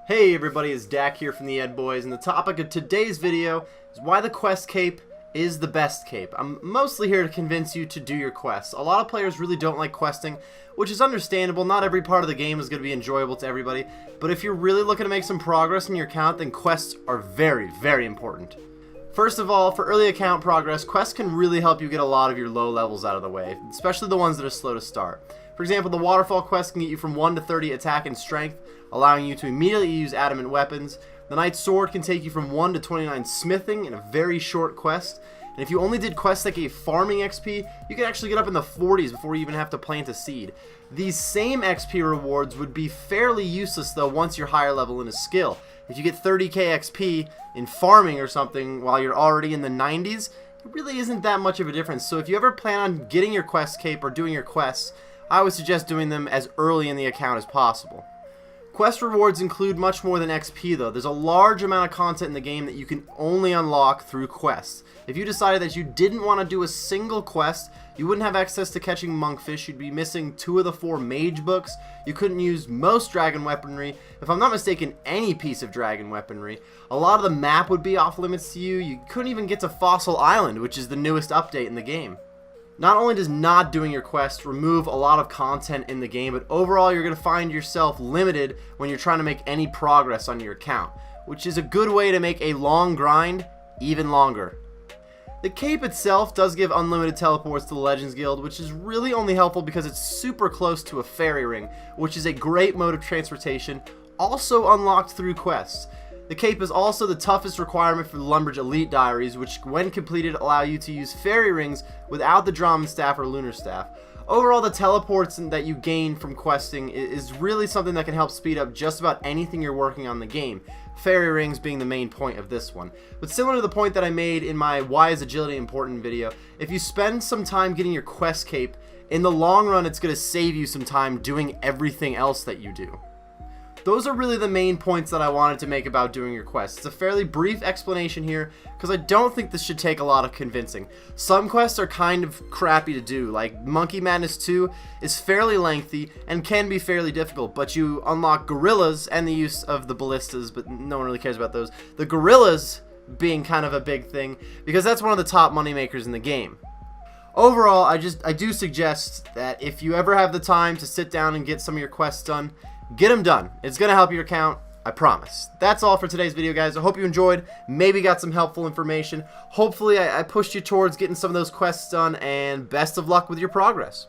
Hey everybody, it's Dak here from the Ed Boys, and the topic of today's video is why the quest cape is the best cape. I'm mostly here to convince you to do your quests. A lot of players really don't like questing, which is understandable. Not every part of the game is going to be enjoyable to everybody, but if you're really looking to make some progress in your account, then quests are very, very important. First of all, for early account progress, quests can really help you get a lot of your low levels out of the way, especially the ones that are slow to start. For example, the waterfall quest can get you from 1 to 30 attack and strength, allowing you to immediately use adamant weapons. The knight's sword can take you from 1 to 29 smithing in a very short quest. And if you only did quests that gave farming XP, you could actually get up in the 40s before you even have to plant a seed. These same XP rewards would be fairly useless though once you're higher level in a skill. If you get 30k XP in farming or something while you're already in the 90s, it really isn't that much of a difference. So if you ever plan on getting your quest cape or doing your quests, I would suggest doing them as early in the account as possible. Quest rewards include much more than XP though. There's a large amount of content in the game that you can only unlock through quests. If you decided that you didn't want to do a single quest, you wouldn't have access to catching monkfish, you'd be missing 2 of the 4 mage books, you couldn't use most dragon weaponry, if I'm not mistaken any piece of dragon weaponry, a lot of the map would be off limits to you, you couldn't even get to Fossil Island, which is the newest update in the game. Not only does not doing your quests remove a lot of content in the game, but overall you're going to find yourself limited when you're trying to make any progress on your account, which is a good way to make a long grind even longer. The cape itself does give unlimited teleports to the Legends Guild, which is really only helpful because it's super close to a fairy ring, which is a great mode of transportation, also unlocked through quests. The cape is also the toughest requirement for the Lumbridge Elite Diaries, which when completed allow you to use fairy rings without the Drahman Staff or Lunar Staff. Overall, the teleports that you gain from questing is really something that can help speed up just about anything you're working on in the game, fairy rings being the main point of this one. But similar to the point that I made in my Why is Agility Important video, if you spend some time getting your quest cape, in the long run it's going to save you some time doing everything else that you do. Those are really the main points that I wanted to make about doing your quests. It's a fairly brief explanation here because I don't think this should take a lot of convincing. Some quests are kind of crappy to do, like Monkey Madness 2 is fairly lengthy and can be fairly difficult, but you unlock gorillas and the use of the ballistas, but no one really cares about those. The gorillas being kind of a big thing because that's one of the top money makers in the game. Overall, I do suggest that if you ever have the time to sit down and get some of your quests done, get them done. It's going to help your account, I promise. That's all for today's video, guys. I hope you enjoyed, maybe got some helpful information. Hopefully I pushed you towards getting some of those quests done, and best of luck with your progress.